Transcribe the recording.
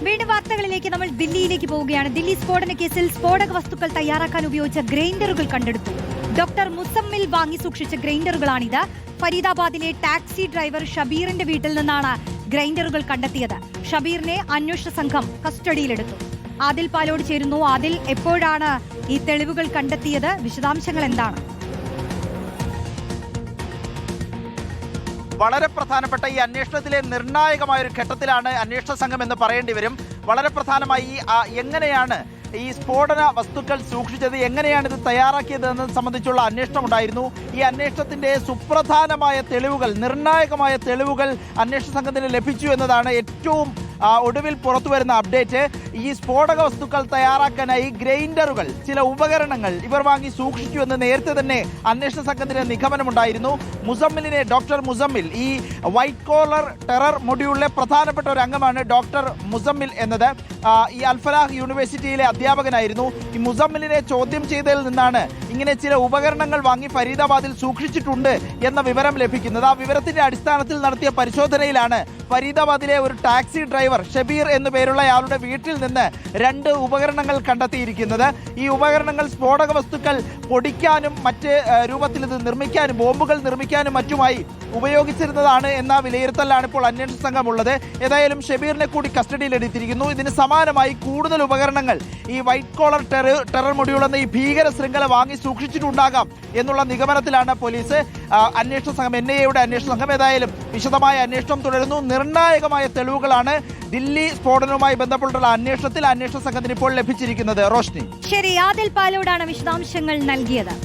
വീണ്ടും വാർത്തകളിലേക്ക് നമ്മൾ ദില്ലിയിലേക്ക് പോവുകയാണ്. ദില്ലി സ്ഫോടന കേസിൽ സ്ഫോടക വസ്തുക്കൾ തയ്യാറാക്കാൻ ഉപയോഗിച്ച ഗ്രൈൻഡറുകൾ കണ്ടെടുത്തു. ഡോക്ടർ മുസമ്മിൽ വാങ്ങി സൂക്ഷിച്ച ഗ്രൈൻഡറുകളാണിത്. ഫരീദാബാദിലെ ടാക്സി ഡ്രൈവർ ഷബീറിന്റെ വീട്ടിൽ നിന്നാണ് ഗ്രൈൻഡറുകൾ കണ്ടെത്തിയത്. ഷബീറിനെ അന്വേഷണ സംഘം കസ്റ്റഡിയിലെടുത്തു. ആദിൽ പാലോട് ചേരുന്നു. ആദിൽ, എപ്പോഴാണ് ഈ തെളിവുകൾ കണ്ടെത്തിയത്? വിശദാംശങ്ങൾ എന്താണ്? വളരെ പ്രധാനപ്പെട്ട ഈ അന്വേഷണത്തിലെ നിർണായകമായ ഒരു ഘട്ടത്തിലാണ് അന്വേഷണ സംഘം എന്ന് പറയേണ്ടി വരും. വളരെ പ്രധാനമായി എങ്ങനെയാണ് ഈ സ്ഫോടന വസ്തുക്കൾ സൂക്ഷിച്ചത്, എങ്ങനെയാണ് ഇത് തയ്യാറാക്കിയത് എന്നത് സംബന്ധിച്ചുള്ള അന്വേഷണം ഉണ്ടായിരുന്നു. ഈ അന്വേഷണത്തിന്റെ സുപ്രധാനമായ തെളിവുകൾ, നിർണായകമായ തെളിവുകൾ അന്വേഷണ സംഘത്തിന് ലഭിച്ചു എന്നതാണ് ഏറ്റവും ഒടുവിൽ പുറത്തു വരുന്ന അപ്ഡേറ്റ്. ഈ സ്ഫോടക വസ്തുക്കൾ തയ്യാറാക്കാനായി ഗ്രൈൻഡറുകൾ, ചില ഉപകരണങ്ങൾ ഇവർ വാങ്ങി സൂക്ഷിച്ചു എന്ന് നേരത്തെ തന്നെ അന്വേഷണ സംഘത്തിന് നിഗമനമുണ്ടായിരുന്നു. മുസമ്മിലിനെ, ഡോക്ടർ മുസമ്മിൽ, ഈ വൈറ്റ് കോളർ ടെറർ മൊഡ്യൂളിലെ പ്രധാനപ്പെട്ട ഒരു അംഗമാണ് ഡോക്ടർ മുസമ്മിൽ എന്നത്. ഈ അൽഫലാഹ് യൂണിവേഴ്സിറ്റിയിലെ അധ്യാപകനായിരുന്നു. ഈ മുസമ്മിലിനെ ചോദ്യം ചെയ്തതിൽ നിന്നാണ് ഇങ്ങനെ ചില ഉപകരണങ്ങൾ വാങ്ങി ഫരീദാബാദിൽ സൂക്ഷിച്ചിട്ടുണ്ട് എന്ന വിവരം ലഭിക്കുന്നത്. ആ വിവരത്തിന്റെ അടിസ്ഥാനത്തിൽ നടത്തിയ പരിശോധനയിലാണ് ഫരീദാബാദിലെ ഒരു ടാക്സി ഡ്രൈവർ ഷബീർ എന്നു പേരുള്ള അയാളുടെ വീട്ടിൽ നിന്ന് 2 ഉപകരണങ്ങൾ കണ്ടെത്തിയിരിക്കുന്നത്. ഈ ഉപകരണങ്ങൾ സ്ഫോടക വസ്തുക്കൾ പൊടിക്കാനും മറ്റ് രൂപത്തിൽ ഇത് നിർമ്മിക്കാനും, ബോംബുകൾ നിർമ്മിക്കാനും മറ്റുമായി ഉപയോഗിച്ചിരുന്നതാണ് എന്ന വിലയിരുത്തലാണ് ഇപ്പോൾ അന്വേഷണ സംഘമുള്ളത്. ഏതായാലും ഷബീറിനെ കൂടി കസ്റ്റഡിയിലെടുത്തിരിക്കുന്നു. ഇതിന് സമാനമായി കൂടുതൽ ഉപകരണങ്ങൾ ഈ വൈറ്റ് കോളർ ടെറർ മൊഡ്യൂൾ എന്ന ഈ ഭീകര ശൃംഖല വാങ്ങി സൂക്ഷിച്ചിട്ടുണ്ടാകാം എന്നുള്ള നിഗമനത്തിലാണ് പോലീസ്, അന്വേഷണ സംഘം, NIA-യുടെ അന്വേഷണ സംഘം. ഏതായാലും വിശദമായ അന്വേഷണം തുടരുന്നു. നിർണായകമായ തെളിവുകളാണ് ദില്ലി സ്ഫോടനവുമായി ബന്ധപ്പെട്ടുള്ള അന്വേഷണത്തിൽ അന്വേഷണ സംഘത്തിന് ഇപ്പോൾ ലഭിച്ചിരിക്കുന്നത്. റോഷ്നി, ശരി, ആദിൽ പാലോടാണ് വിശദാംശങ്ങൾ നൽകിയത്.